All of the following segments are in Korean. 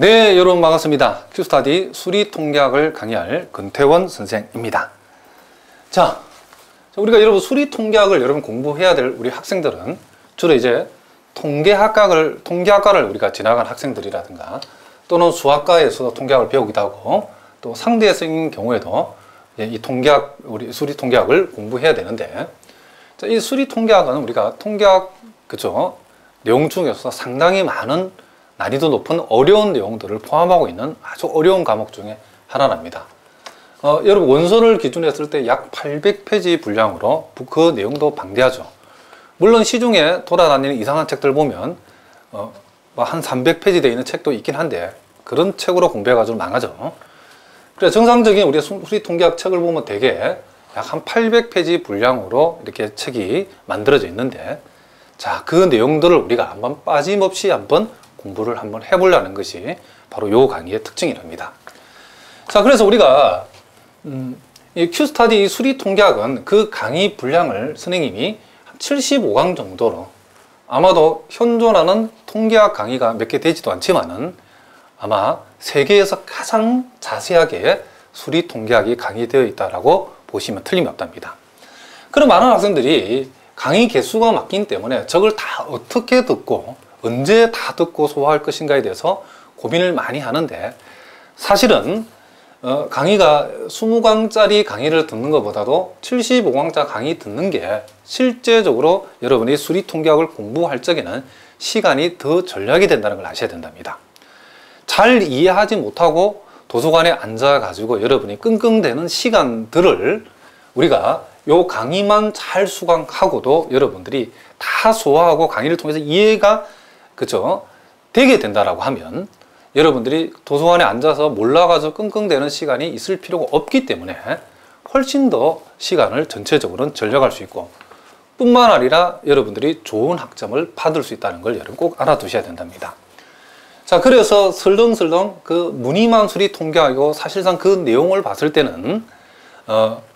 네, 여러분 반갑습니다. 큐스타디 수리통계학을 강의할 근태원 선생입니다. 자, 우리가 여러분 수리통계학을 여러분 공부해야 될 우리 학생들은 주로 이제 통계학과를 우리가 지나간 학생들이라든가 또는 수학과에서 통계학을 배우기도 하고 또 상대성인 경우에도 이 통계학, 우리 수리통계학을 공부해야 되는데, 자, 이 수리통계학은 우리가 통계학, 그죠? 내용 중에서 상당히 많은 난이도 높은 어려운 내용들을 포함하고 있는 아주 어려운 과목 중에 하나랍니다. 여러분 원서를 기준으로 했을 때 약 800페이지 분량으로 그 내용도 방대하죠. 물론 시중에 돌아다니는 이상한 책들 보면 한 300페이지 되어 있는 책도 있긴 한데 그런 책으로 공부해가지고 망하죠. 그래서 정상적인 우리 수리통계학 책을 보면 대개 약 한 800페이지 분량으로 이렇게 책이 만들어져 있는데, 자, 그 내용들을 우리가 한번 빠짐없이 한번 공부를 한번 해보려는 것이 바로 요 강의의 특징이랍니다. 자, 그래서 우리가 이 큐스타디 수리통계학은 그 강의 분량을 선생님이 75강 정도로, 아마도 현존하는 통계학 강의가 몇 개 되지도 않지만은 아마 세계에서 가장 자세하게 수리통계학이 강의되어 있다라고 보시면 틀림이 없답니다. 그런 많은 학생들이 강의 개수가 많기 때문에 저걸 다 어떻게 듣고 언제 다 듣고 소화할 것인가에 대해서 고민을 많이 하는데, 사실은 강의가 20강짜리 강의를 듣는 것보다도 75강짜리 강의 듣는 게 실제적으로 여러분이 수리통계학을 공부할 적에는 시간이 더 절약이 된다는 걸 아셔야 된답니다. 잘 이해하지 못하고 도서관에 앉아가지고 여러분이 끙끙대는 시간들을 우리가 요 강의만 잘 수강하고도 여러분들이 다 소화하고 강의를 통해서 이해가 그죠? 되게 된다라고 하면 여러분들이 도서관에 앉아서 몰라가지고 끙끙대는 시간이 있을 필요가 없기 때문에 훨씬 더 시간을 전체적으로는 절약할 수 있고, 뿐만 아니라 여러분들이 좋은 학점을 받을 수 있다는 걸 여러분 꼭 알아두셔야 된답니다. 자, 그래서 설렁설렁 그 무늬만 수리통계학이고 사실상 그 내용을 봤을 때는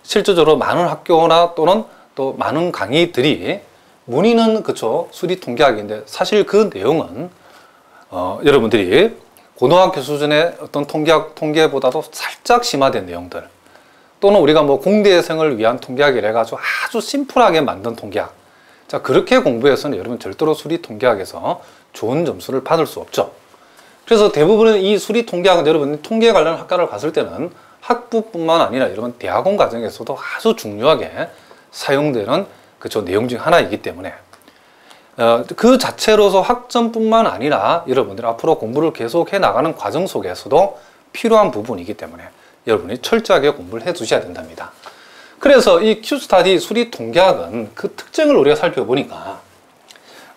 실질적으로 많은 학교나 또는 또 많은 강의들이 문의는 그쵸 수리통계학인데 사실 그 내용은 여러분들이 고등학교 수준의 어떤 통계보다도 살짝 심화된 내용들, 또는 우리가 뭐 공대생을 위한 통계학이라 해가지고 아주 심플하게 만든 통계학, 자, 그렇게 공부해서는 여러분 절대로 수리통계학에서 좋은 점수를 받을 수 없죠. 그래서 대부분의 이 수리통계학은 여러분 통계 관련 학과를 갔을 때는 학부뿐만 아니라 여러분 대학원 과정에서도 아주 중요하게 사용되는 그쵸 내용 중 하나이기 때문에 그 자체로서 학점뿐만 아니라 여러분들이 앞으로 공부를 계속해 나가는 과정 속에서도 필요한 부분이기 때문에 여러분이 철저하게 공부를 해 두셔야 된답니다. 그래서 이 큐스타디 수리통계학은 그 특징을 우리가 살펴보니까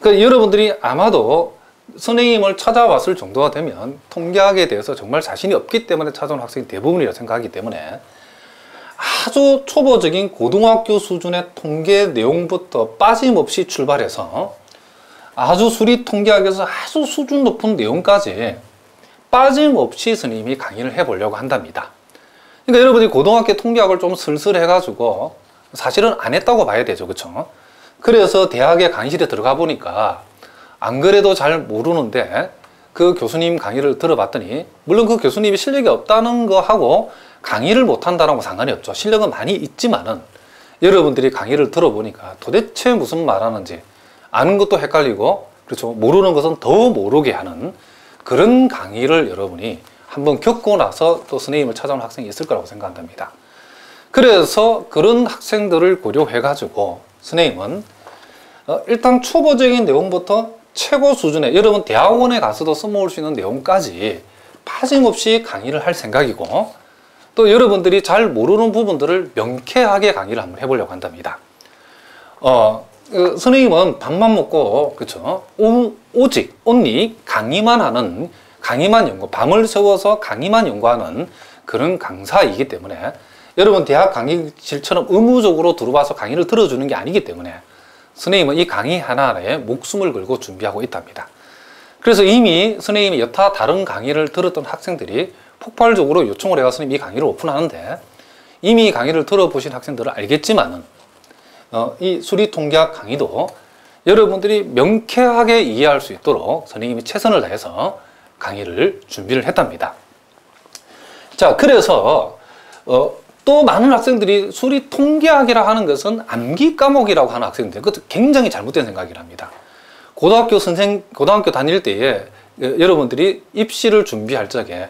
여러분들이 아마도 선생님을 찾아왔을 정도가 되면 통계학에 대해서 정말 자신이 없기 때문에 찾아온 학생이 대부분이라 생각하기 때문에 아주 초보적인 고등학교 수준의 통계 내용부터 빠짐없이 출발해서 아주 수리통계학에서 아주 수준 높은 내용까지 빠짐없이 선생님이 강의를 해보려고 한답니다. 그러니까 여러분이 고등학교 통계학을 좀 슬슬 해가지고 사실은 안 했다고 봐야 되죠. 그쵸? 그래서 대학의 강의실에 들어가 보니까 안 그래도 잘 모르는데 그 교수님 강의를 들어봤더니, 물론 그 교수님이 실력이 없다는 거 하고 강의를 못한다는 거 상관이 없죠. 실력은 많이 있지만은 여러분들이 강의를 들어보니까 도대체 무슨 말하는지 아는 것도 헷갈리고, 그렇죠, 모르는 것은 더 모르게 하는 그런 강의를 여러분이 한번 겪고 나서 또 선생님을 찾아오는 학생이 있을 거라고 생각한답니다. 그래서 그런 학생들을 고려해 가지고 선생님은 일단 초보적인 내용부터 최고 수준의 여러분 대학원에 가서도 써먹을 수 있는 내용까지 빠짐없이 강의를 할 생각이고, 또 여러분들이 잘 모르는 부분들을 명쾌하게 강의를 한번 해보려고 한답니다. 선생님은 밥만 먹고 그쵸 오직 only 강의만 연구, 밤을 새워서 강의만 연구하는 그런 강사이기 때문에 여러분 대학 강의실처럼 의무적으로 들어와서 강의를 들어주는 게 아니기 때문에 선생님은 이 강의 하나에 목숨을 걸고 준비하고 있답니다. 그래서 이미 선생님이 여타 다른 강의를 들었던 학생들이 폭발적으로 요청을 해서 선생님이 이 강의를 오픈하는데, 이미 강의를 들어보신 학생들은 알겠지만은 이 수리통계학 강의도 여러분들이 명쾌하게 이해할 수 있도록 선생님이 최선을 다해서 강의를 준비를 했답니다. 자, 그래서 또 많은 학생들이 수리 통계학이라 하는 것은 암기 과목이라고 하는 학생들, 그것도 굉장히 잘못된 생각이랍니다. 고등학교 다닐 때에 여러분들이 입시를 준비할 적에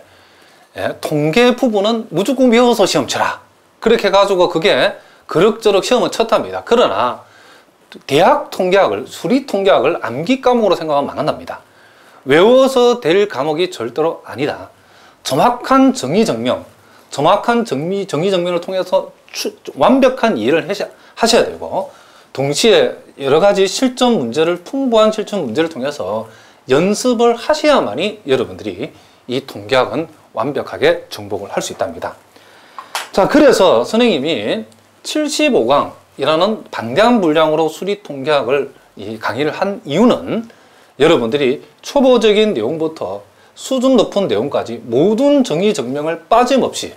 통계 부분은 무조건 외워서 시험 쳐라. 그렇게 해가지고 그게 그럭저럭 시험은 쳤답니다. 그러나 대학 통계학을, 수리 통계학을 암기 과목으로 생각하면 망한답니다. 외워서 될 과목이 절대로 아니다. 정확한 정의정명을 통해서 완벽한 이해를 하셔야 되고, 동시에 여러 가지 풍부한 실전 문제를 통해서 연습을 하셔야만이 여러분들이 이 통계학은 완벽하게 정복을 할 수 있답니다. 자, 그래서 선생님이 75강이라는 방대한 분량으로 수리 통계학을 이 강의를 한 이유는 여러분들이 초보적인 내용부터 수준 높은 내용까지 모든 정의정명을 빠짐없이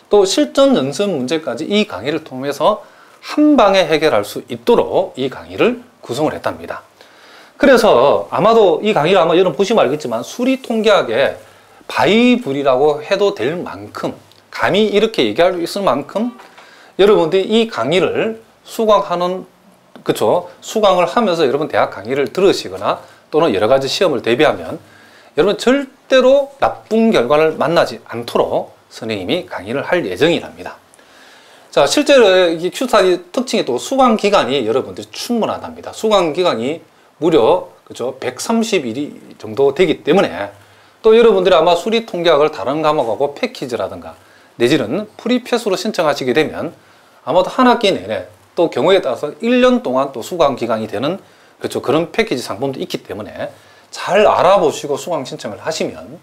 또 실전 연습 문제까지 이 강의를 통해서 한 방에 해결할 수 있도록 이 강의를 구성을 했답니다. 그래서 아마도 이 강의를 아마 여러분 보시면 알겠지만 수리 통계학의 바이블이라고 해도 될 만큼, 감히 이렇게 얘기할 수 있을 만큼 여러분들이 이 강의를 수강을 하면서 여러분 대학 강의를 들으시거나 또는 여러 가지 시험을 대비하면 여러분 절대로 나쁜 결과를 만나지 않도록 선생님이 강의를 할 예정이랍니다. 자, 실제로 이 큐스타디 특징이 또 수강 기간이 여러분들이 충분하답니다. 수강 기간이 무려 130일이 정도 되기 때문에 또 여러분들이 아마 수리 통계학을 다른 과목하고 패키지라든가 내지는 프리패스로 신청하시게 되면 아마도 한 학기 내내 또 경우에 따라서 1년 동안 또 수강 기간이 되는 그런 패키지 상품도 있기 때문에 잘 알아보시고 수강 신청을 하시면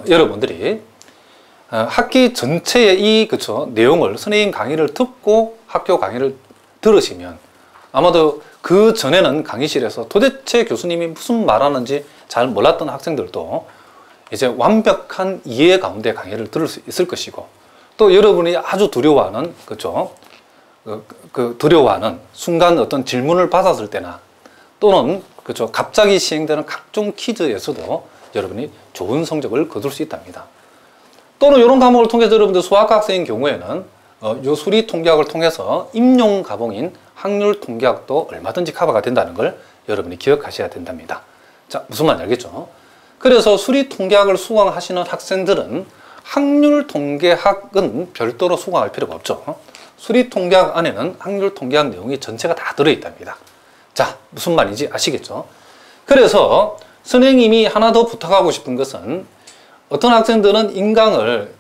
여러분들이 학기 전체의 이 내용을 선생님 강의를 듣고 학교 강의를 들으시면 아마도 그 전에는 강의실에서 도대체 교수님이 무슨 말하는지 잘 몰랐던 학생들도 이제 완벽한 이해 가운데 강의를 들을 수 있을 것이고, 또 여러분이 아주 두려워하는 두려워하는 순간 어떤 질문을 받았을 때나 또는 갑자기 시행되는 각종 퀴즈에서도 여러분이 좋은 성적을 거둘 수 있답니다. 또는 이런 과목을 통해서 여러분들 수학과 학생인 경우에는 요 수리 통계학을 통해서 임용 과목인 확률 통계학도 얼마든지 커버가 된다는 걸 여러분이 기억하셔야 된답니다. 자, 무슨 말인지 알겠죠? 그래서 수리 통계학을 수강하시는 학생들은 확률 통계학은 별도로 수강할 필요가 없죠. 수리 통계학 안에는 확률 통계학 내용이 전체가 다 들어있답니다. 자, 무슨 말인지 아시겠죠? 그래서 선생님이 하나 더 부탁하고 싶은 것은 어떤 학생들은 인강을,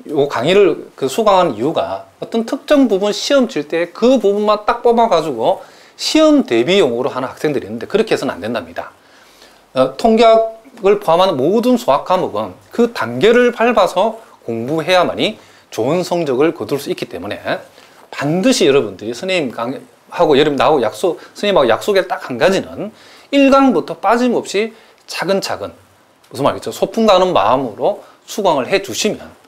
요 강의를 수강하는 이유가 어떤 특정 부분 시험 칠 때 그 부분만 딱 뽑아가지고 시험 대비용으로 하는 학생들이 있는데 그렇게 해서는 안 된답니다. 통계학을 포함하는 모든 수학 과목은 그 단계를 밟아서 공부해야만이 좋은 성적을 거둘 수 있기 때문에 반드시 여러분들이 선생님하고 선생님하고 약속의 딱 한 가지는 1강부터 빠짐없이 차근차근, 무슨 말이죠? 소풍 가는 마음으로 수강을 해 주시면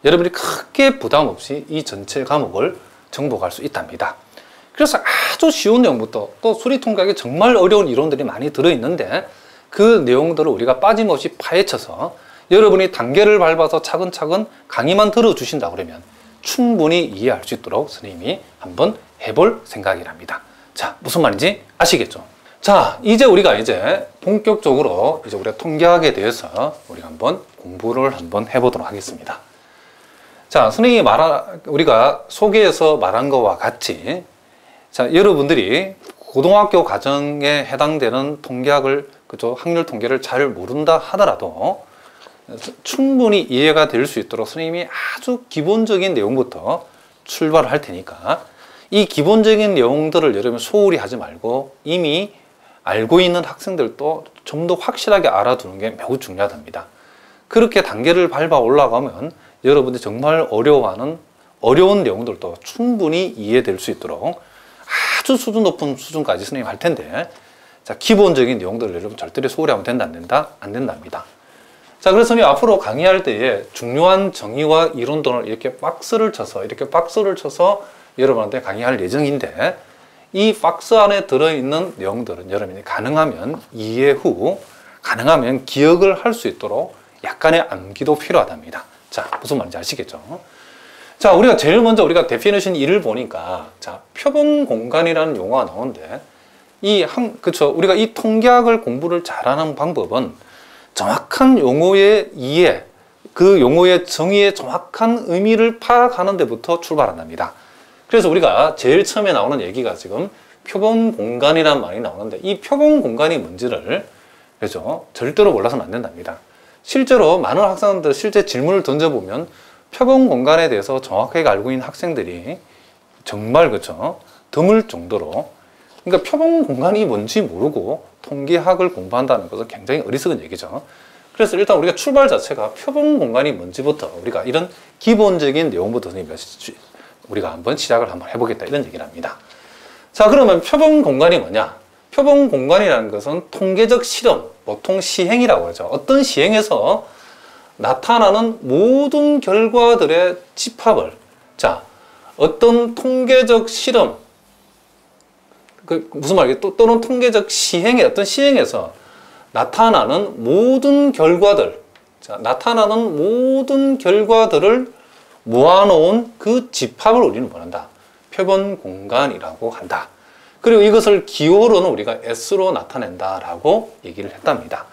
여러분이 크게 부담 없이 이 전체 과목을 정복할 수 있답니다. 그래서 아주 쉬운 내용부터 또 수리 통계학에 정말 어려운 이론들이 많이 들어있는데 그 내용들을 우리가 빠짐없이 파헤쳐서 여러분이 단계를 밟아서 차근차근 강의만 들어주신다 그러면 충분히 이해할 수 있도록 선생님이 한번 해볼 생각이랍니다. 자, 무슨 말인지 아시겠죠? 자, 우리가 본격적으로 우리가 통계학에 대해서 우리가 한번 공부를 한번 해보도록 하겠습니다. 자, 선생님이 우리가 소개에서 말한 것과 같이, 자, 여러분들이 고등학교 과정에 해당되는 통계학을, 확률 통계를 잘 모른다 하더라도 충분히 이해가 될 수 있도록 선생님이 아주 기본적인 내용부터 출발을 할 테니까 이 기본적인 내용들을 여러분 소홀히 하지 말고 이미 알고 있는 학생들도 좀 더 확실하게 알아두는 게 매우 중요하답니다. 그렇게 단계를 밟아 올라가면 여러분들이 정말 어려워하는 어려운 내용들도 충분히 이해될 수 있도록 아주 수준 높은 수준까지 선생님이 할 텐데, 자, 기본적인 내용들을 여러분 절대로 소홀히 하면 된다, 안 된다? 안 된답니다. 자, 그래서 선생님 앞으로 강의할 때에 중요한 정의와 이론들을 이렇게 박스를 쳐서 여러분한테 강의할 예정인데, 이 박스 안에 들어있는 내용들은 여러분이 가능하면 이해 후 가능하면 기억을 할 수 있도록 약간의 암기도 필요하답니다. 자, 무슨 말인지 아시겠죠? 자, 우리가 제일 먼저 우리가 데피니션 1을 보니까, 자, 표본 공간이라는 용어가 나오는데, 그쵸. 우리가 이 통계학을 공부를 잘하는 방법은 정확한 용어의 이해, 그 용어의 정의의 정확한 의미를 파악하는 데부터 출발한답니다. 그래서 우리가 제일 처음에 나오는 얘기가 지금 표본 공간이라는 말이 나오는데, 이 표본 공간이 뭔지를, 그죠? 절대로 몰라서는 안 된답니다. 실제로 많은 학생들 실제 질문을 던져보면 표본 공간에 대해서 정확하게 알고 있는 학생들이 정말, 그죠? 드물 정도로, 그러니까 표본 공간이 뭔지 모르고 통계학을 공부한다는 것은 굉장히 어리석은 얘기죠. 그래서 일단 우리가 출발 자체가 표본 공간이 뭔지부터 우리가 이런 기본적인 내용부터 우리가 한번 시작을 한번 해보겠다, 이런 얘기를 합니다. 자, 그러면 표본 공간이 뭐냐? 표본 공간이라는 것은 통계적 실험, 보통 시행이라고 하죠. 어떤 시행에서 나타나는 모든 결과들의 집합을, 자, 어떤 통계적 실험, 무슨 말이에요? 또는 통계적 시행의 어떤 시행에서 나타나는 모든 결과들, 자, 나타나는 모든 결과들을 모아놓은 그 집합을 우리는 뭐한다? 표본 공간이라고 한다. 그리고 이것을 기호로는 우리가 S로 나타낸다라고 얘기를 했답니다.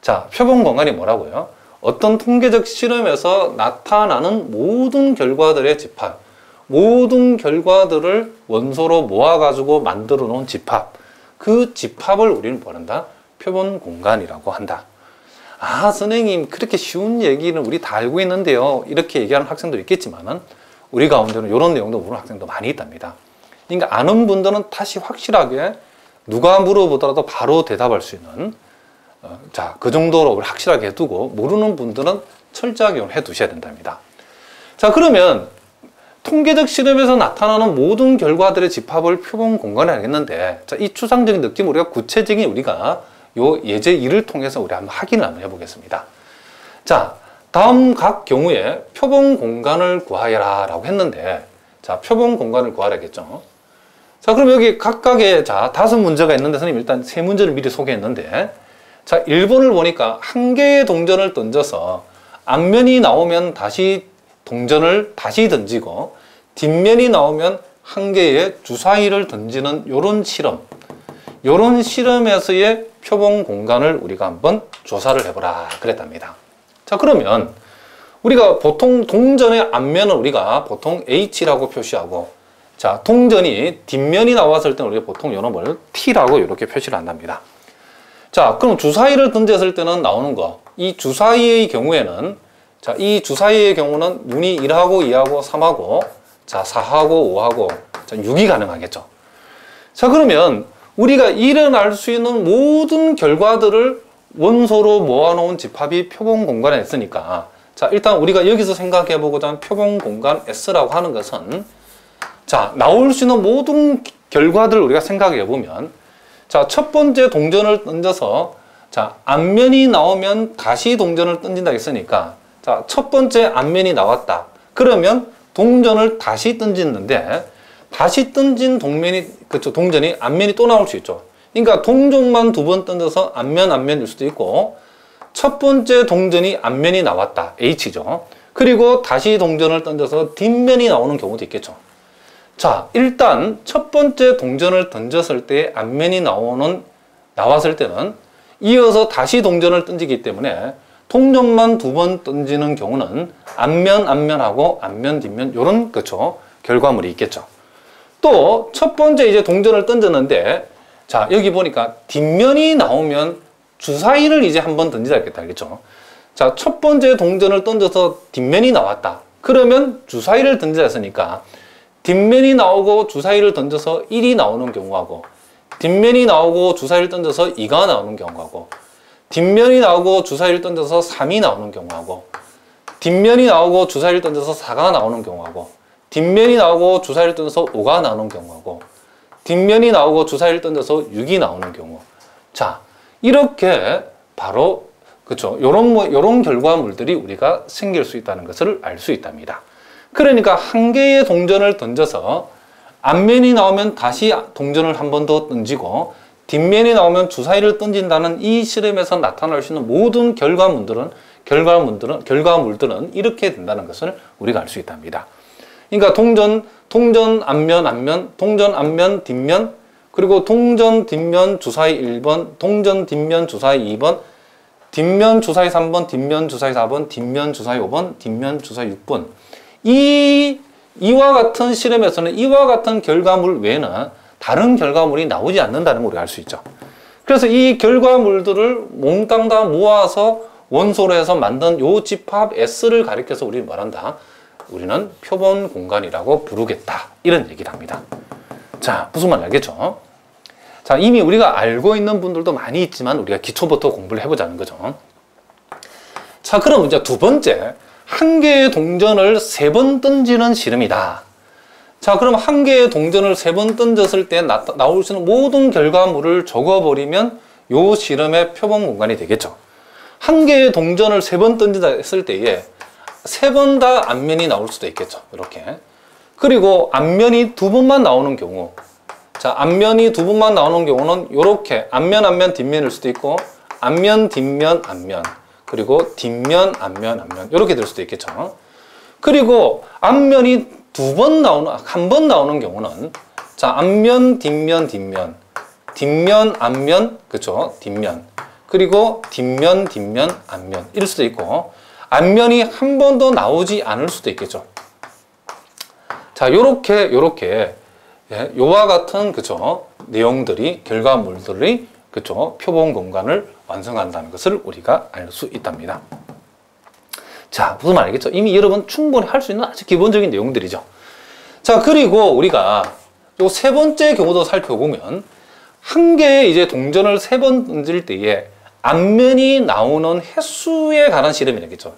자, 표본 공간이 뭐라고요? 어떤 통계적 실험에서 나타나는 모든 결과들의 집합, 모든 결과들을 원소로 모아가지고 만들어 놓은 집합, 그 집합을 우리는 뭐한다? 표본 공간이라고 한다. 아, 선생님, 그렇게 쉬운 얘기는 우리 다 알고 있는데요, 이렇게 얘기하는 학생도 있겠지만은 우리 가운데는 이런 내용도 모르는 학생도 많이 있답니다. 그러니까 아는 분들은 다시 확실하게 누가 물어보더라도 바로 대답할 수 있는, 자, 그 정도로 확실하게 해두고, 모르는 분들은 철저하게 해두셔야 된답니다. 자, 그러면 통계적 실험에서 나타나는 모든 결과들의 집합을 표본 공간에 하겠는데, 자, 이 추상적인 느낌 우리가 구체적인 우리가 요 예제 2를 통해서 우리 한번 확인을 한번 해보겠습니다. 자, 다음 각 경우에 표본 공간을 구하여라 라고 했는데, 자, 표본 공간을 구하라겠죠. 자, 그럼 여기 각각의, 자, 5문제가 있는데, 선생님 일단 3문제를 미리 소개했는데, 자, 1번을 보니까 한 개의 동전을 던져서 앞면이 나오면 다시 동전을 다시 던지고, 뒷면이 나오면 한 개의 주사위를 던지는 요런 실험, 요런 실험에서의 표본 공간을 우리가 한번 조사를 해보라 그랬답니다. 자, 그러면 우리가 보통 동전의 앞면은 우리가 보통 H라고 표시하고, 자, 동전이 뒷면이 나왔을 때는 우리가 보통 요놈을 T라고 이렇게 표시를 한답니다. 자, 그럼 주사위를 던졌을 때는 나오는 거, 이 주사위의 경우에는, 자, 이 주사위의 경우는 눈이 1하고 2하고 3하고, 자, 4하고 5하고, 자, 6이 가능하겠죠. 자, 그러면 우리가 일어날 수 있는 모든 결과들을 원소로 모아놓은 집합이 표본 공간에 있으니까, 자, 일단 우리가 여기서 생각해 보고자 하는 표본 공간 S라고 하는 것은, 자, 나올 수 있는 모든 결과들을 우리가 생각해 보면, 자, 첫 번째 동전을 던져서, 자, 앞면이 나오면 다시 동전을 던진다 했으니까, 자, 첫 번째 앞면이 나왔다. 그러면 동전을 다시 던지는데, 다시 던진 동전이 앞면이 또 나올 수 있죠. 그러니까 동전만 2번 던져서 앞면일 수도 있고, 첫 번째 동전이 앞면이 나왔다. H죠. 그리고 다시 동전을 던져서 뒷면이 나오는 경우도 있겠죠. 자, 일단 첫 번째 동전을 던졌을 때 앞면이 나왔을 때는 이어서 다시 동전을 던지기 때문에 동전만 2번 던지는 경우는 앞면하고 앞면, 뒷면, 요런, 그쵸, 결과물이 있겠죠. 또 첫 번째 이제 동전을 던졌는데, 자, 여기 보니까 뒷면이 나오면 주사위를 이제 한번 던지자 했겠다, 알겠죠? 자, 첫 번째 동전을 던져서 뒷면이 나왔다. 그러면 주사위를 던지자 했으니까 뒷면이 나오고 주사위를 던져서 1이 나오는 경우하고, 뒷면이 나오고 주사위를 던져서 2가 나오는 경우하고, 뒷면이 나오고 주사위를 던져서 3이 나오는 경우하고, 뒷면이 나오고 주사위를 던져서 4가 나오는 경우하고, 뒷면이 나오고 주사위를 던져서 5가 나오는 경우하고, 뒷면이 나오고 주사위를 던져서 6이 나오는 경우. 자, 이렇게 바로, 그쵸, 요런 결과물들이 우리가 생길 수 있다는 것을 알 수 있답니다. 그러니까 한 개의 동전을 던져서 앞면이 나오면 다시 동전을 한 번 더 던지고, 뒷면이 나오면 주사위를 던진다는 이 실험에서 나타날 수 있는 모든 결과물들은 이렇게 된다는 것을 우리가 알 수 있답니다. 그러니까 동전 앞면 뒷면, 그리고 동전 뒷면 주사위 1번, 동전 뒷면 주사위 2번, 뒷면 주사위 3번, 뒷면 주사위 4번, 뒷면 주사위 5번, 뒷면 주사위 6번. 이와 같은 실험에서는 이와 같은 결과물 외에는 다른 결과물이 나오지 않는다는 걸 우리가 알 수 있죠. 그래서 이 결과물들을 몽땅 다 모아서 원소로 해서 만든 요 집합 S를 가리켜서 우리는 말한다. 우리는 표본 공간이라고 부르겠다. 이런 얘기를 합니다. 자, 무슨 말인지 알겠죠? 자, 이미 우리가 알고 있는 분들도 많이 있지만 우리가 기초부터 공부를 해보자는 거죠. 자, 그럼 이제 두 번째, 한 개의 동전을 3번 던지는 실험이다. 자, 그럼 한 개의 동전을 3번 던졌을 때 나올 수 있는 모든 결과물을 적어버리면 요 실험의 표본 공간이 되겠죠. 한 개의 동전을 3번 던진다 했을 때에 3번 다 앞면이 나올 수도 있겠죠. 이렇게. 그리고 앞면이 2번만 나오는 경우, 자, 앞면이 2번만 나오는 경우는 이렇게 앞면, 뒷면일 수도 있고, 앞면, 뒷면, 앞면, 그리고 뒷면, 앞면 이렇게 될 수도 있겠죠. 그리고 앞면이 한 번 나오는 경우는, 자, 앞면, 뒷면, 앞면, 그쵸? 뒷면. 그리고 뒷면, 앞면. 이럴 수도 있고, 앞면이 한 번도 나오지 않을 수도 있겠죠. 자, 요렇게, 예, 요와 같은, 그쵸? 내용들이, 결과물들이, 그쵸? 표본 공간을 완성한다는 것을 우리가 알 수 있답니다. 자, 무슨 말 알겠죠? 이미 여러분 충분히 할 수 있는 아주 기본적인 내용들이죠. 자, 그리고 우리가 요 3번째 경우도 살펴보면, 한 개의 이제 동전을 3번 던질 때에 앞면이 나오는 횟수에 관한 실험이겠죠.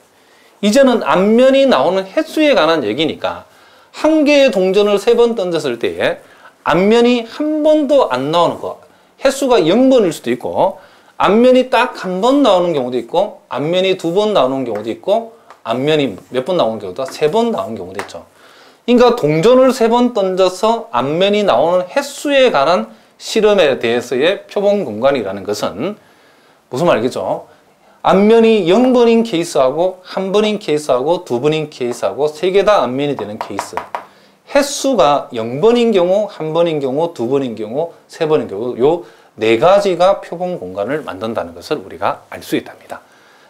이제는 앞면이 나오는 횟수에 관한 얘기니까, 한 개의 동전을 3번 던졌을 때에 앞면이 한 번도 안 나오는 거, 횟수가 0번일 수도 있고, 앞면이 딱 한 번 나오는 경우도 있고, 앞면이 2번 나오는 경우도 있고, 앞면이 몇 번 나오는 경우도 3번 나오는 경우도 있죠. 그러니까 동전을 3번 던져서 앞면이 나오는 횟수에 관한 실험에 대해서의 표본 공간이라는 것은 무슨 말이겠죠? 앞면이 0번인 케이스하고 1번인 케이스하고 2번인 케이스하고 3개 다 앞면이 되는 케이스, 횟수가 0번인 경우, 1번인 경우, 2번인 경우, 3번인 경우 요 4가지가 표본 공간을 만든다는 것을 우리가 알 수 있답니다.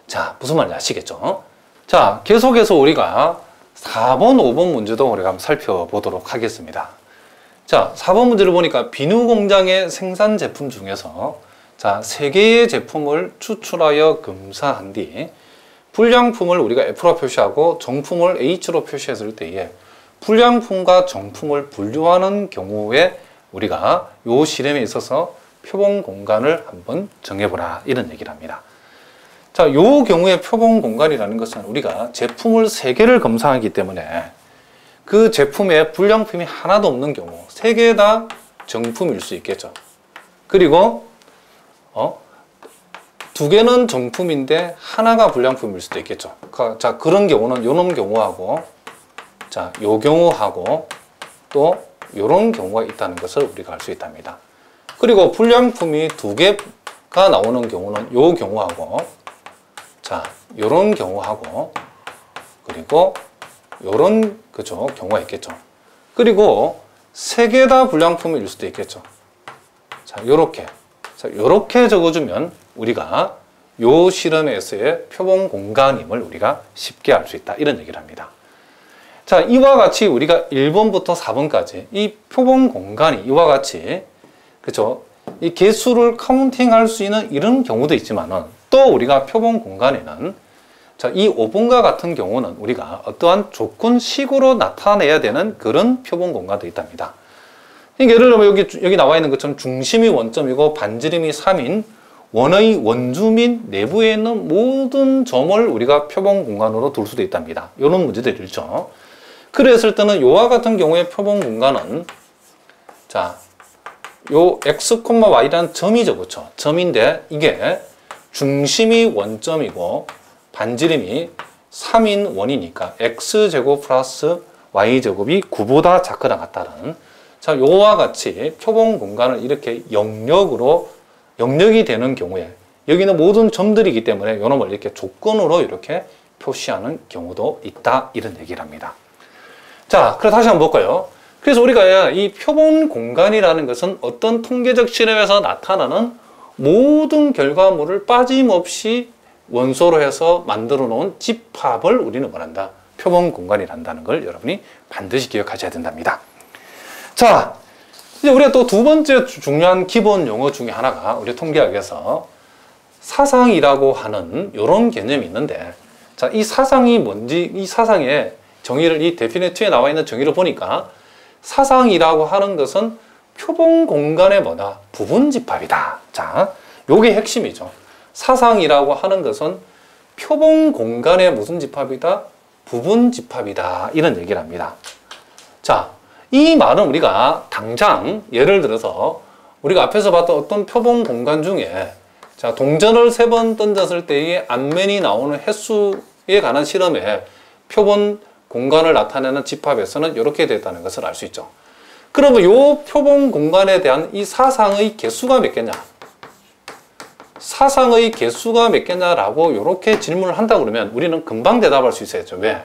자, 무슨 말인지 아시겠죠? 자, 계속해서 우리가 4번, 5번 문제도 우리가 한번 살펴보도록 하겠습니다. 자, 4번 문제를 보니까 비누 공장의 생산 제품 중에서, 자, 3개의 제품을 추출하여 검사한 뒤 불량품을 우리가 F로 표시하고 정품을 H로 표시했을 때에 불량품과 정품을 분류하는 경우에 우리가 요 실험에 있어서 표본 공간을 한번 정해보라, 이런 얘기를 합니다. 자, 요 경우에 표본 공간이라는 것은 우리가 제품을 3개를 검사하기 때문에 그 제품에 불량품이 하나도 없는 경우 3개 다 정품일 수 있겠죠. 그리고 2개는 정품인데 하나가 불량품일 수도 있겠죠. 자, 그런 경우는 요런 경우하고, 자, 요 경우하고 또 요런 경우가 있다는 것을 우리가 알 수 있답니다. 그리고 불량품이 2개가 나오는 경우는 요 경우하고, 자, 요런 경우하고, 그리고 요런, 그죠, 경우가 있겠죠. 그리고 3개 다 불량품일 수도 있겠죠. 자, 요렇게. 자, 요렇게 적어주면 우리가 요 실험에서의 표본 공간임을 우리가 쉽게 알 수 있다, 이런 얘기를 합니다. 자, 이와 같이 우리가 1번부터 4번까지 이 표본 공간이 이와 같이, 그죠, 이 개수를 카운팅할 수 있는 이런 경우도 있지만은 또 우리가 표본 공간에는, 자, 이 5번과 같은 경우는 우리가 어떠한 조건식으로 나타내야 되는 그런 표본 공간도 있답니다. 예를 들면 여기 나와 있는 것처럼 중심이 원점이고 반지름이 3인 원의 원주 및 내부에 있는 모든 점을 우리가 표본 공간으로 둘 수도 있답니다. 이런 문제들이 있죠. 그랬을 때는 요와 같은 경우에 표본 공간은, 자, 요 x, y라는 점이죠. 그렇죠? 점인데 이게 중심이 원점이고 반지름이 3인 원이니까 x제곱 플러스 y제곱이 9보다 작거나 같다는 자, 요와 같이 표본 공간을 이렇게 영역이 되는 경우에 여기는 모든 점들이기 때문에 요놈을 이렇게 조건으로 이렇게 표시하는 경우도 있다. 이런 얘기를 합니다. 자, 그럼 다시 한번 볼까요? 그래서 우리가 이 표본 공간이라는 것은 어떤 통계적 실험에서 나타나는 모든 결과물을 빠짐없이 원소로 해서 만들어 놓은 집합을 우리는 뭐란다? 표본 공간이란다는 걸 여러분이 반드시 기억하셔야 된답니다. 자, 이제 우리가 또 두 번째 중요한 기본 용어 중에 하나가 우리 통계학에서 사상이라고 하는 이런 개념이 있는데, 자, 이 사상이 뭔지, 이 사상의 정의를, 이 데피니트에 나와 있는 정의를 보니까 사상이라고 하는 것은 표본 공간의 뭐다? 부분 집합이다. 자, 요게 핵심이죠. 사상이라고 하는 것은 표본 공간의 무슨 집합이다? 부분 집합이다. 이런 얘기를 합니다. 자, 이 말은 우리가 당장 예를 들어서 우리가 앞에서 봤던 어떤 표본 공간 중에 자, 동전을 3번 던졌을 때의 앞면이 나오는 횟수에 관한 실험에 표본 공간을 나타내는 집합에서는 이렇게 됐다는 것을 알 수 있죠. 그러면 이 표본 공간에 대한 이 사상의 개수가 몇 개냐? 사상의 개수가 몇 개냐라고 이렇게 질문을 한다 그러면 우리는 금방 대답할 수 있어야죠. 왜?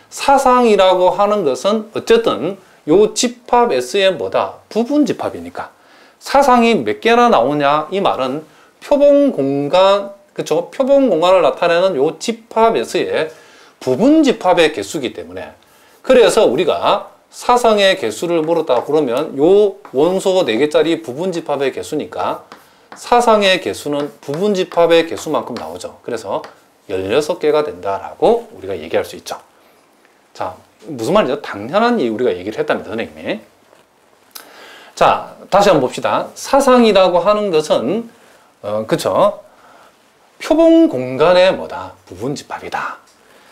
사상이라고 하는 것은 어쨌든 요 집합 S의 뭐다? 부분 집합이니까. 사상이 몇 개나 나오냐? 이 말은 표본 공간, 그쵸? 표본 공간을 나타내는 요 집합 S의 부분 집합의 개수이기 때문에, 그래서 우리가 사상의 개수를 물었다 그러면 요 원소 4개짜리 부분 집합의 개수니까 사상의 개수는 부분 집합의 개수만큼 나오죠. 그래서 16개가 된다라고 우리가 얘기할 수 있죠. 자, 무슨 말이죠? 당연한 우리가 얘기를 했답니다, 선생님이. 자, 다시 한번 봅시다. 사상이라고 하는 것은 그쵸? 표본 공간의 뭐다? 부분 집합이다.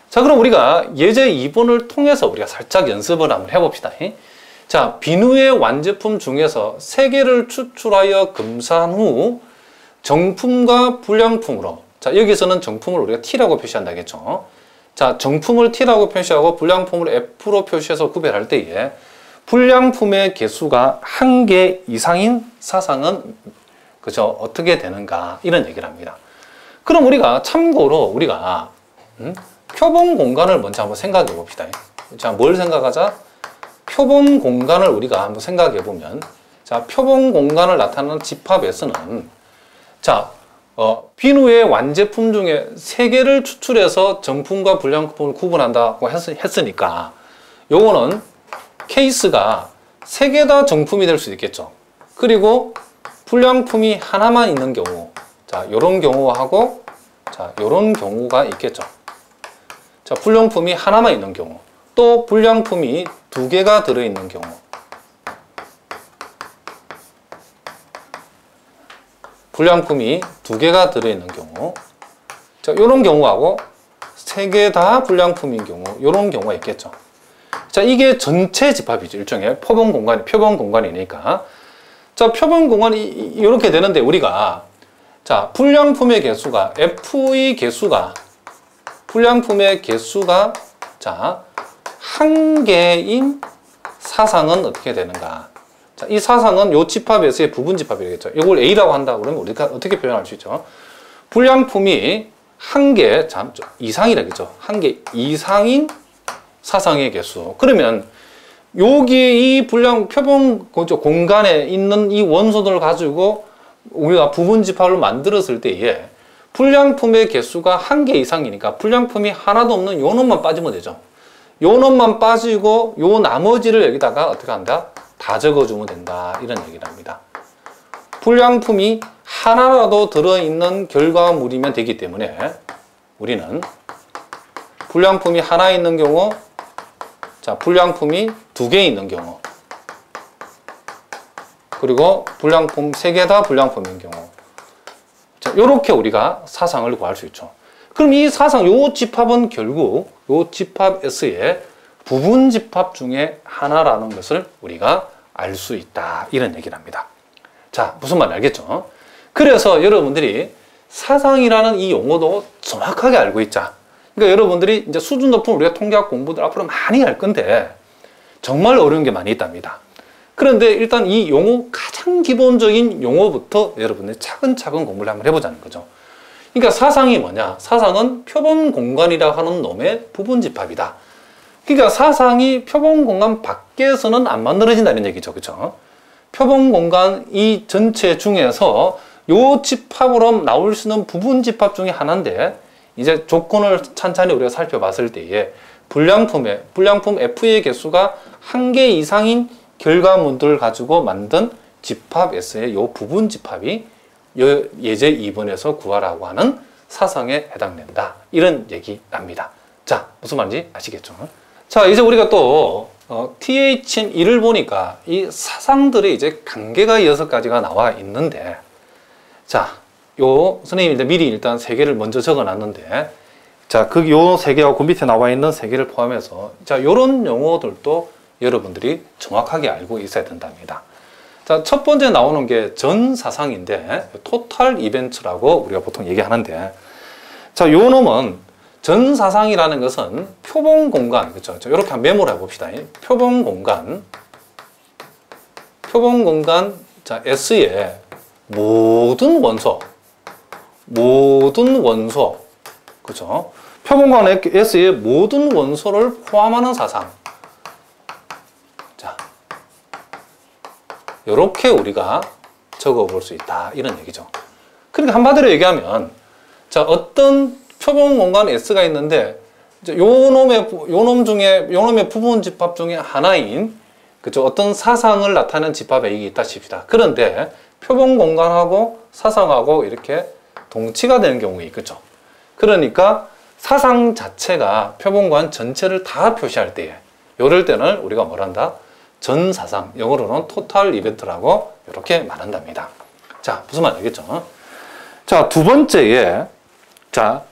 자, 그럼 우리가 예제 2번을 통해서 우리가 살짝 연습을 한번 해봅시다. 자, 비누의 완제품 중에서 3개를 추출하여 검사한 후 정품과 불량품으로, 자, 여기서는 정품을 우리가 T라고 표시한다겠죠. 자, 정품을 T라고 표시하고 불량품을 F로 표시해서 구별할 때에 불량품의 개수가 1개 이상인 사상은 그죠? 어떻게 되는가? 이런 얘기를 합니다. 그럼 우리가 참고로 우리가 표본 공간을 먼저 한번 생각해 봅시다. 자, 뭘 생각하자? 표본 공간을 우리가 한번 생각해 보면, 자, 표본 공간을 나타내는 집합에서는, 자, 비누의 완제품 중에 3개를 추출해서 정품과 불량품을 구분한다고 했으니까, 요거는 케이스가 3개 다 정품이 될 수 있겠죠. 그리고 불량품이 하나만 있는 경우, 자, 요런 경우하고, 자, 요런 경우가 있겠죠. 자, 불량품이 하나만 있는 경우, 또 불량품이 2개가 들어있는 경우, 불량품이 2개가 들어있는 경우, 자, 요런 경우하고 3개 다 불량품인 경우, 요런 경우가 있겠죠. 자, 이게 전체 집합이죠. 일종의 표본 공간이니까. 자, 표본 공간이 이렇게 되는데 우리가, 자, 불량품의 개수가, F의 개수가, 불량품의 개수가, 자, 1개인 사상은 어떻게 되는가? 자, 이 사상은 요 집합에서의 부분 집합이겠죠. 이걸 A라고 한다 그러면 우리가 어떻게 표현할 수 있죠? 불량품이 1개 이상이라겠죠. 1개 이상인 사상의 개수. 그러면 여기 이 표본 공간에 있는 이 원소들을 가지고 우리가 부분 집합을 만들었을 때에 불량품의 개수가 1개 이상이니까 불량품이 하나도 없는 요 놈만 빠지면 되죠. 요 놈만 빠지고 요 나머지를 여기다가 어떻게 한다? 다 적어주면 된다. 이런 얘기를 합니다. 불량품이 하나라도 들어있는 결과물이면 되기 때문에 우리는 불량품이 하나 있는 경우, 자, 불량품이 2개 있는 경우, 그리고 불량품 3개 다 불량품인 경우, 자, 요렇게 우리가 사상을 구할 수 있죠. 그럼 이 사상, 요 집합은 결국 요 집합 S의 부분 집합 중에 하나라는 것을 우리가 알 수 있다. 이런 얘기를 합니다. 자, 무슨 말인지 알겠죠? 그래서 여러분들이 사상이라는 이 용어도 정확하게 알고 있자. 그러니까 여러분들이 이제 수준 높은 우리가 통계학 공부들 앞으로 많이 할 건데 정말 어려운 게 많이 있답니다. 그런데 일단 이 용어, 가장 기본적인 용어부터 여러분들 차근차근 공부를 한번 해보자는 거죠. 그러니까 사상이 뭐냐? 사상은 표본 공간이라 하는 놈의 부분집합이다. 그러니까 사상이 표본 공간 밖에서는 안 만들어진다는 얘기죠. 그렇죠? 표본 공간 이 전체 중에서 요 집합으로 나올 수 있는 부분집합 중에 하나인데, 이제 조건을 찬찬히 우리가 살펴봤을 때에 불량품 F의 개수가 1개 이상인 결과물들을 가지고 만든 집합 S의 요 부분 집합이 예제 2번에서 구하라고 하는 사상에 해당된다. 이런 얘기랍니다. 자, 무슨 말인지 아시겠죠? 자, 이제 우리가 또 THM2를 보니까 이 사상들의 이제 관계가 6가지가 나와 있는데, 자, 요 선생님이 미리 일단 3개를 먼저 적어 놨는데, 자, 요 3개하고 그 밑에 나와 있는 3개를 포함해서 자, 요런 용어들도 여러분들이 정확하게 알고 있어야 된답니다. 자, 첫 번째 나오는 게 전사상인데, 토탈 이벤트라고 우리가 보통 얘기하는데, 자, 요 놈은 전사상이라는 것은 표본 공간, 그렇죠? 이렇게 한번 메모를 해봅시다. 표본 공간, 자, S의 모든 원소, 그렇죠? 표본공간 S의 모든 원소를 포함하는 사상. 자, 이렇게 우리가 적어볼 수 있다. 이런 얘기죠. 그러니까 한마디로 얘기하면, 자, 어떤 표본공간 S가 있는데, 요 놈의 부분 집합 중에 하나인, 그죠? 어떤 사상을 나타내는 집합 A가 있다 칩시다. 그런데 표본공간하고 사상하고 이렇게 동치가 되는 경우가 있겠죠. 그러니까 사상 자체가 표본공간 전체를 다 표시할 때에, 이럴 때는 우리가 뭘 한다? 전사상, 영어로는 토탈 이벤트라고 이렇게 말한답니다. 자, 무슨 말 알겠죠? 자, 두 번째에, 자,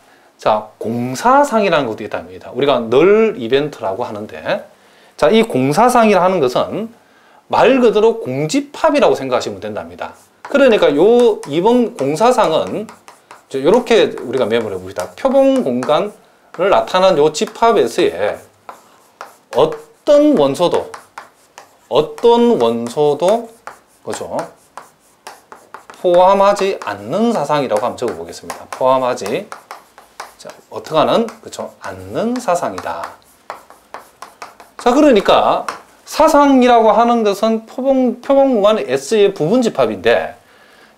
공사상이라는 것도 있답니다. 우리가 널 이벤트라고 하는데, 자, 이 공사상이라 하는 것은 말 그대로 공집합이라고 생각하시면 된답니다. 그러니까 이번 공사상은 이렇게 우리가 메모를 해봅시다. 표본 공간을 나타난 요 집합에서의 어떤 원소도, 그죠? 포함하지 않는 사상이라고 한번 적어보겠습니다. 포함하지, 자, 어떻게 하는, 그죠? 않는 사상이다. 자, 그러니까 사상이라고 하는 것은 표본공간 S의 부분집합인데,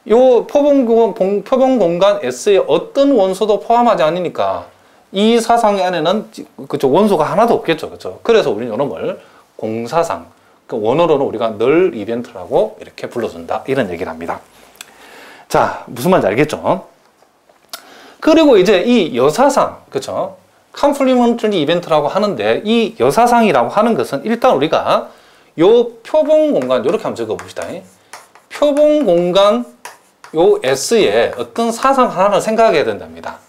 요 표본공간 S의 어떤 원소도 포함하지 않으니까 이 사상 안에는, 그쵸, 원소가 하나도 없겠죠. 그쵸? 그래서 우리는 이놈을 공사상, 원어로는 우리가 널 이벤트라고 이렇게 불러준다. 이런 얘기를 합니다. 자, 무슨 말인지 알겠죠? 그리고 이제 이 여사상, 그쵸? 컴플리먼터리 이벤트라고 하는데, 이 여사상이라고 하는 것은 일단 우리가 요 표본 공간, 요렇게 한번 적어 봅시다. 표본 공간 요 S에 어떤 사상 하나를 생각해야 된답니다.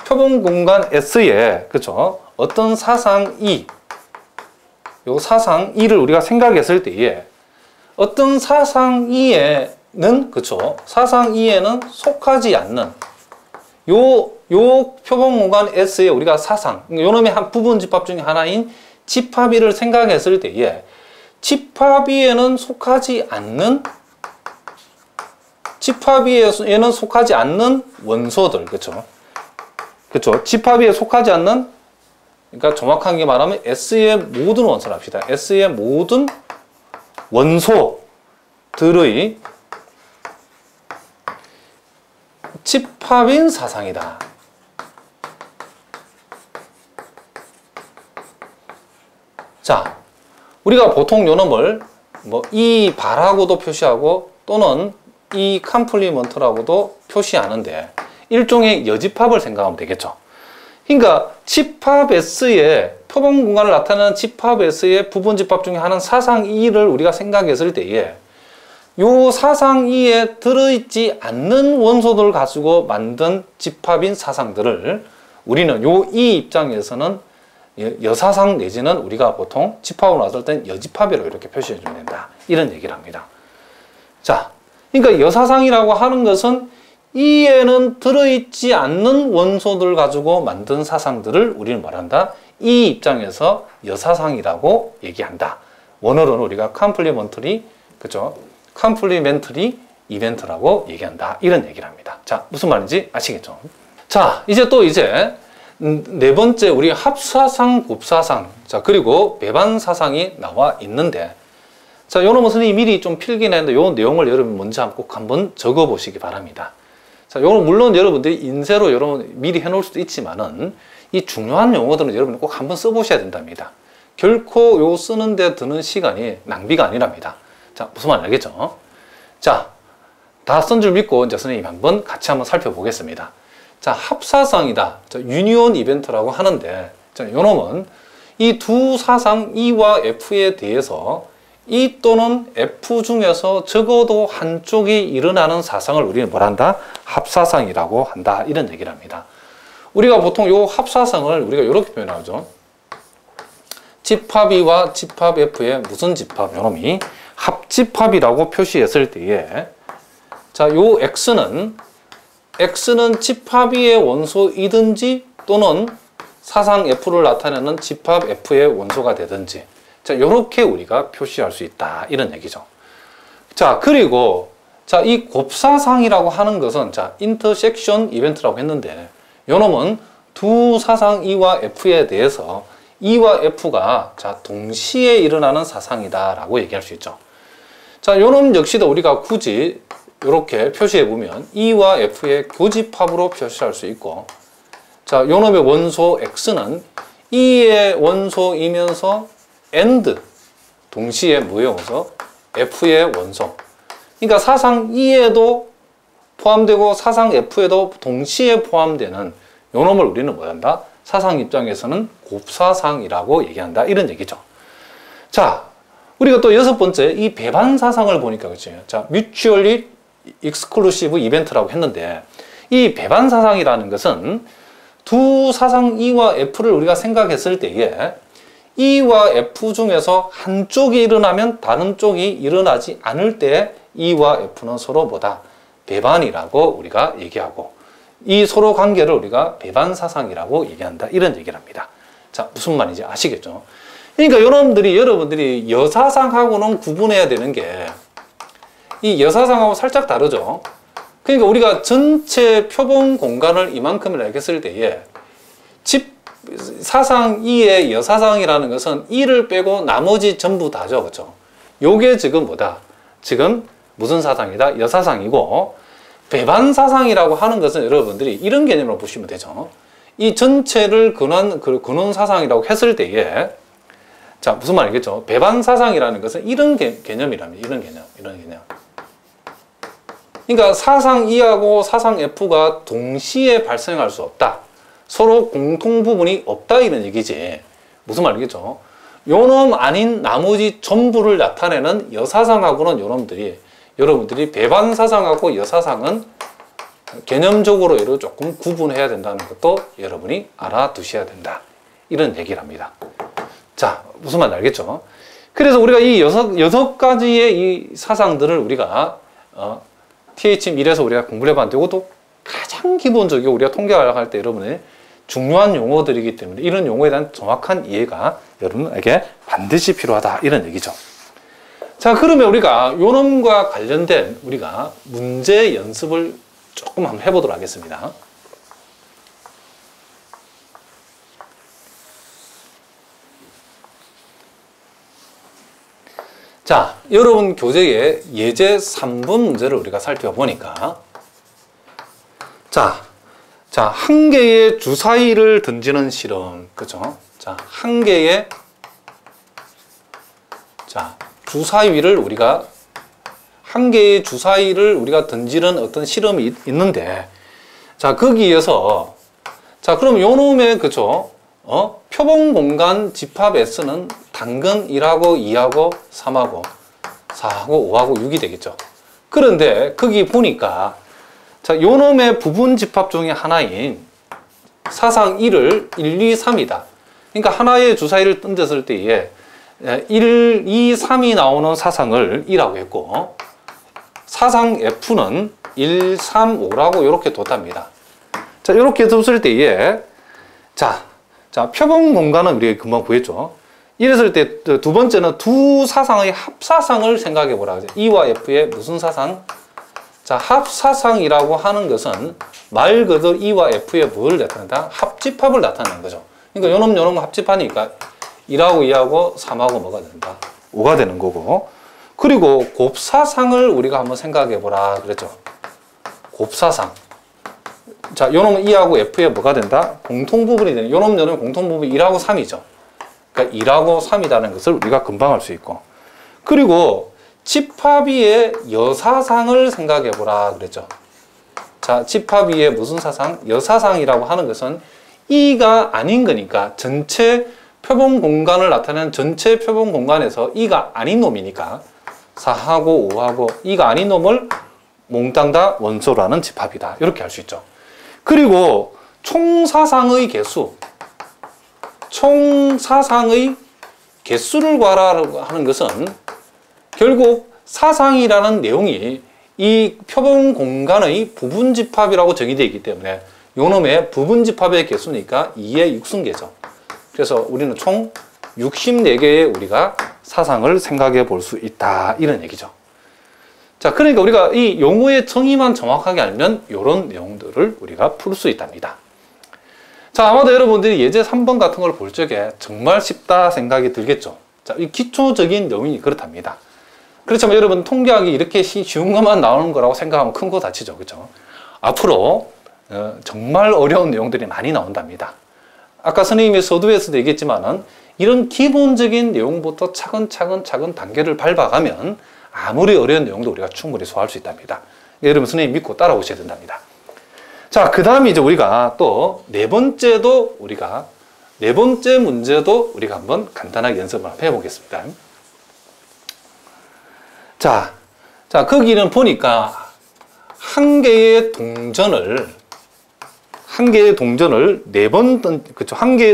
표본 공간 S에, 그쵸? 어떤 사상 E, 요 사상 E를 우리가 생각했을 때에, 어떤 사상 E에는, 그쵸? 사상 E에는 속하지 않는 요 표본 공간 S에 우리가 사상, 요 놈의 한 부분 집합 중에 하나인 집합 E를 생각했을 때에, 집합 E에는 속하지 않는, 집합 E에는 속하지 않는 원소들, 그쵸? 그쵸? 집합 E에 속하지 않는, 그러니까 정확하게 말하면 S의 모든 원소를 합시다. S의 모든 원소들의 집합인 사상이다. 자, 우리가 보통 요 놈을 뭐 이 바라고도 표시하고 또는 이 컴플리먼트라고도 표시하는데, 일종의 여집합을 생각하면 되겠죠. 그러니까 집합 S의 표본 공간을 나타내는 집합 S의 부분 집합 중에 하나는 사상 E를 우리가 생각했을 때에, 요 사상 E에 들어있지 않는 원소들을 가지고 만든 집합인 사상들을 우리는 요 E 입장에서는 여사상 내지는 우리가 보통 집합으로 나설 땐 여집합이라고 이렇게 표시해 주면 된다. 이런 얘기를 합니다. 자, 그러니까 여사상이라고 하는 것은 E에는 들어있지 않는 원소들 가지고 만든 사상들을 우리는 말한다. 이 입장에서 여사상이라고 얘기한다. 원어로는 우리가 컴플리먼터리 그죠? 컴플리멘터리 이벤트라고 얘기한다. 이런 얘기를 합니다. 자, 무슨 말인지 아시겠죠? 자, 이제 또 네 번째 우리 합사상, 곱사상, 자, 그리고 배반사상이 나와 있는데, 자, 요놈은 선생님이 미리 좀 필긴 했는데 요 내용을 여러분 먼저 꼭 한번 적어 보시기 바랍니다. 자, 요건 물론 여러분들이 인쇄로 여러분 미리 해 놓을 수도 있지만은 이 중요한 용어들은 여러분이 꼭 한번 써 보셔야 된답니다. 결코 요 쓰는 데 드는 시간이 낭비가 아니랍니다. 자, 무슨 말인지 알겠죠? 자, 다 쓴 줄 믿고 이제 선생님이 한번 같이 한번 살펴보겠습니다. 자, 합사상이다. 자, 유니온 이벤트라고 하는데, 자, 요놈은 이 두 사상 E와 F에 대해서 E 또는 F 중에서 적어도 한쪽이 일어나는 사상을 우리는 뭐란다? 합사상이라고 한다. 이런 얘기를 합니다. 우리가 보통 요 합사상을 우리가 이렇게 표현하죠. 집합 E와 집합 F의 무슨 집합? 요놈이 합집합이라고 표시했을 때에, 자, 요 X는 집합 E의 원소이든지 또는 사상 F를 나타내는 집합 F의 원소가 되든지, 자, 요렇게 우리가 표시할 수 있다. 이런 얘기죠. 자, 그리고, 자, 이 곱사상이라고 하는 것은, 자, 인터섹션 이벤트라고 했는데, 요놈은 두 사상 E와 F에 대해서 E와 F가, 자, 동시에 일어나는 사상이다라고 얘기할 수 있죠. 자, 요놈 역시도 우리가 굳이 이렇게 표시해 보면 E와 F의 교집합으로 표시할 수 있고, 자, 요놈의 원소 X는 E의 원소이면서 and 동시에 뭐의 원소? F의 원소. 그러니까 사상 E에도 포함되고 사상 F에도 동시에 포함되는 요놈을 우리는 뭐한다? 사상 입장에서는 곱사상이라고 얘기한다. 이런 얘기죠. 자, 우리가 또 여섯 번째 이 배반 사상을 보니까 그렇죠. 자, mutually exclusive 이벤트라고 했는데, 이 배반 사상이라는 것은 두 사상 E와 F를 우리가 생각했을 때에 E와 F 중에서 한쪽이 일어나면 다른 쪽이 일어나지 않을 때 E와 F는 서로보다 배반이라고 우리가 얘기하고, 이 서로 관계를 우리가 배반 사상이라고 얘기한다. 이런 얘기를 합니다. 자, 무슨 말인지 아시겠죠? 그러니까 여러분들이 여사상하고는 구분해야 되는 게, 이 여사상하고 살짝 다르죠. 그러니까 우리가 전체 표본 공간을 이만큼을 알겠을 때에 사상 E의 여사상이라는 것은 E를 빼고 나머지 전부 다죠. 그렇죠? 요게 지금 뭐다? 지금 무슨 사상이다? 여사상이고, 배반 사상이라고 하는 것은 여러분들이 이런 개념으로 보시면 되죠. 이 전체를 근원 사상이라고 했을 때에, 자, 무슨 말이겠죠? 배반 사상이라는 것은 이런 개념이랍니다. 이런 개념. 그러니까 사상 E하고 사상 F가 동시에 발생할 수 없다. 서로 공통 부분이 없다. 이런 얘기지. 무슨 말이겠죠? 요놈 아닌 나머지 전부를 나타내는 여사상하고는 여러분들이 배반 사상하고 여사상은 개념적으로 조금 구분해야 된다는 것도 여러분이 알아두셔야 된다. 이런 얘기를 합니다. 자, 무슨 말인지 알겠죠? 그래서 우리가 이 여섯 가지의 이 사상들을 우리가 TH1에서 우리가 공부를 해봤는데, 이것도 가장 기본적이고 우리가 통계학을 할 때 여러분의 중요한 용어들이기 때문에 이런 용어에 대한 정확한 이해가 여러분에게 반드시 필요하다. 이런 얘기죠. 자, 그러면 우리가 요놈과 관련된 우리가 문제 연습을 조금 한번 해보도록 하겠습니다. 자, 여러분 교재의 예제 3번 문제를 우리가 살펴보니까, 자, 한 개의 주사위를 던지는 실험, 그죠? 자, 한 개의, 한 개의 주사위를 우리가 던지는 어떤 실험이 있는데, 자, 거기에서, 자, 그럼 요 놈의, 그죠? 표본 공간 집합 S는 당근 1하고 2하고 3하고 4하고 5하고 6이 되겠죠. 그런데 거기 보니까, 자, 요 놈의 부분 집합 중에 하나인 사상 1을 1, 2, 3이다. 그러니까 하나의 주사위를 던졌을 때에 1, 2, 3이 나오는 사상을 2라고 했고, 사상 F는 1, 3, 5라고 이렇게 뒀답니다. 자, 이렇게 뒀을 때에, 자, 표본 공간은 우리가 금방 구했죠. 이랬을 때 두 번째는 두 사상의 합사상을 생각해 보라. E와 F의 무슨 사상? 자, 합사상이라고 하는 것은 말 그대로 E와 F의 뭘 나타낸다? 합집합을 나타내는 거죠. 그러니까 요놈 합집하니까 1하고 2하고 3하고 뭐가 된다? 5가 되는 거고. 그리고 곱사상을 우리가 한번 생각해 보라 그랬죠. 곱사상. 자, 요놈은 E하고 F의 뭐가 된다? 공통부분이 되는. 요놈 공통부분이 1하고 3이죠. 그러니까 1하고 3이라는 것을 우리가 금방 알 수 있고. 그리고 집합이의 여사상을 생각해 보라 그랬죠. 자, 집합이의 무슨 사상? 여사상이라고 하는 것은 E가 아닌 거니까 전체 표본 공간을 나타내는 전체 표본 공간에서 E가 아닌 놈이니까 4하고 5하고 E가 아닌 놈을 몽땅 다 원소로 하는 집합이다. 이렇게 할 수 있죠. 그리고 총사상의 개수, 총사상의 개수를 구하라고 하는 것은 결국 사상이라는 내용이 이 표본 공간의 부분집합이라고 정의되어 있기 때문에 요놈의 부분집합의 개수니까 2의 6승계죠. 그래서 우리는 총 64개의 우리가 사상을 생각해 볼 수 있다. 이런 얘기죠. 자, 그러니까 우리가 이 용어의 정의만 정확하게 알면 이런 내용들을 우리가 풀 수 있답니다. 자, 아마도 여러분들이 예제 3번 같은 걸 볼 적에 정말 쉽다 생각이 들겠죠. 자, 이 기초적인 내용이 그렇답니다. 그렇지만 여러분 통계학이 이렇게 쉬운 것만 나오는 거라고 생각하면 큰 거 다치죠. 그렇죠? 앞으로 정말 어려운 내용들이 많이 나온답니다. 아까 선생님이 서두에서도 얘기했지만은 이런 기본적인 내용부터 차근차근 단계를 밟아가면 아무리 어려운 내용도 우리가 충분히 소화할 수 있답니다. 여러분 선생님 믿고 따라오셔야 된답니다. 자, 그 다음에 이제 우리가 또 네 번째 문제도 우리가 한번 간단하게 연습을 해보겠습니다. 자, 거기는 보니까 한 개의 동전을 한 개의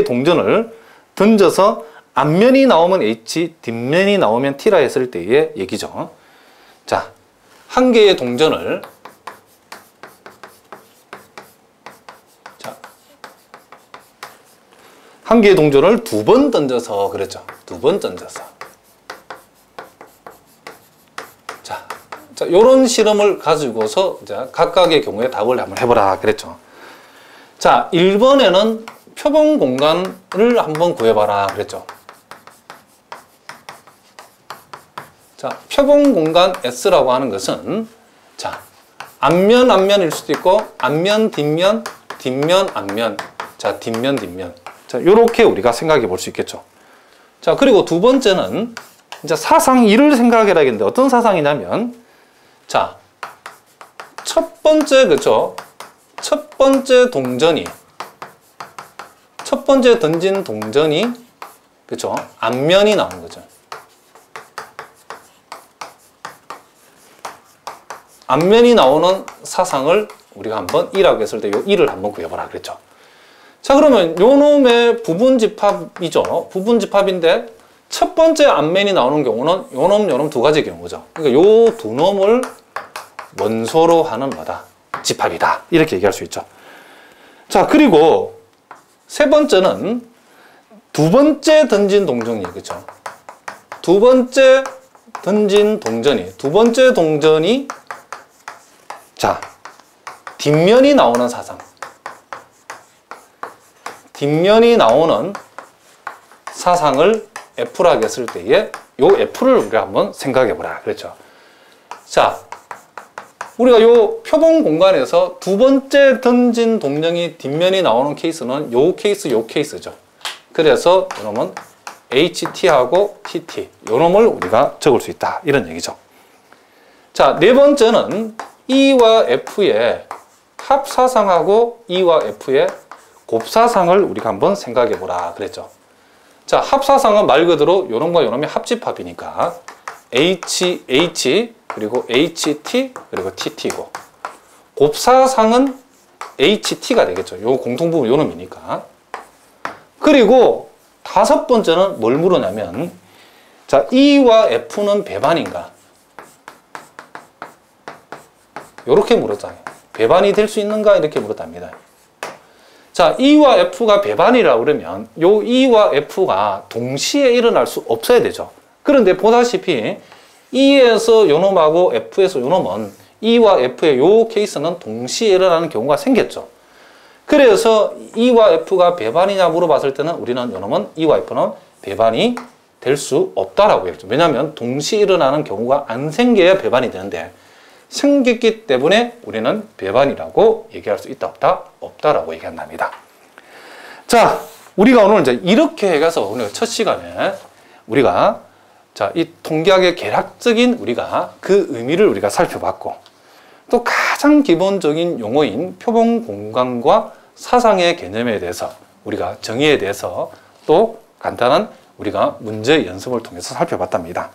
동전을 던져서 앞면이 나오면 H, 뒷면이 나오면 T라 했을 때의 얘기죠. 자, 한 개의 동전을 두 번 던져서 그랬죠. 두 번 던져서. 자, 요런 실험을 가지고서 이제 각각의 경우에 답을 한번 해보라 그랬죠. 자, 1번에는 표본 공간을 한번 구해봐라 그랬죠. 자, 표본 공간 S라고 하는 것은 자, 앞면일 수도 있고 앞면, 뒷면, 앞면. 자, 뒷면. 자, 요렇게 우리가 생각해 볼 수 있겠죠. 자, 그리고 두 번째는 이제 사상 1을 생각해라 했는데 어떤 사상이냐면 자, 첫 번째 던진 동전이 그쵸? 앞면이 나온 거죠. 앞면이 나오는 사상을 우리가 한번 1라고 했을 때 요 1을 한번 구해보라 그랬죠. 자, 그러면 요 놈의 부분집합이죠. 부분집합인데 첫 번째 앞면이 나오는 경우는 요 놈 두 가지 경우죠. 그러니까 요 두 놈을 원소로 하는 뭐다? 집합이다. 이렇게 얘기할 수 있죠. 자, 그리고 세 번째는 두 번째 던진 동전이 그렇죠. 두 번째 동전이 자, 뒷면이 나오는 사상. 뒷면이 나오는 사상을 F라고 했을 때에 요 F를 우리가 한번 생각해 보라 그랬죠. 자, 우리가 요 표본 공간에서 두 번째 던진 동전이 뒷면이 나오는 케이스는 요 케이스죠. 그래서 이놈은 HT하고 TT 요놈을 우리가 적을 수 있다 이런 얘기죠. 자, 네 번째는 E와 F의 합사상하고 E와 F의 곱사상을 우리가 한번 생각해 보라 그랬죠. 자, 합사상은 말 그대로 요놈과 요놈의 합집합이니까 H 그리고 HT 그리고 TT고 곱사상은 HT가 되겠죠. 요 공통부분 요놈이니까. 그리고 다섯 번째는 뭘 물으냐면 자, E와 F는 배반인가? 요렇게 물었잖아요. 배반이 될 수 있는가? 이렇게 물었답니다. 자, E와 F가 배반이라고 그러면 요 E와 F가 동시에 일어날 수 없어야 되죠. 그런데 보다시피 E에서 요 놈하고 F에서 요 놈은 E와 F의 요 케이스는 동시에 일어나는 경우가 생겼죠. 그래서 E와 F가 배반이냐 물어봤을 때는 우리는 요 놈은 E와 F는 배반이 될 수 없다라고 했죠. 왜냐하면 동시에 일어나는 경우가 안 생겨야 배반이 되는데 생겼기 때문에 우리는 배반이라고 얘기할 수 있다 없다? 없다라고 얘기한답니다. 자, 우리가 오늘 이제 이렇게 해서 오늘 첫 시간에 우리가 자, 이 통계학의 개략적인 우리가 그 의미를 우리가 살펴봤고 또 가장 기본적인 용어인 표본 공간과 사상의 개념에 대해서 우리가 정의에 대해서 또 간단한 우리가 문제 연습을 통해서 살펴봤답니다.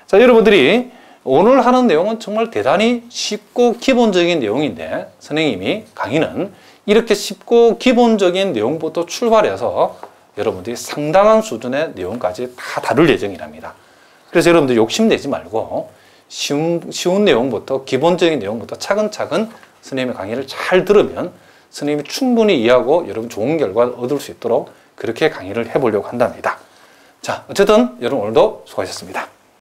자, 여러분들이 오늘 하는 내용은 정말 대단히 쉽고 기본적인 내용인데 선생님이 강의는 이렇게 쉽고 기본적인 내용부터 출발해서 여러분들이 상당한 수준의 내용까지 다 다룰 예정이랍니다. 그래서 여러분들 욕심내지 말고 쉬운 내용부터 기본적인 내용부터 차근차근 선생님의 강의를 잘 들으면 선생님이 충분히 이해하고 여러분 좋은 결과를 얻을 수 있도록 그렇게 강의를 해보려고 한답니다. 자, 어쨌든 여러분 오늘도 수고하셨습니다.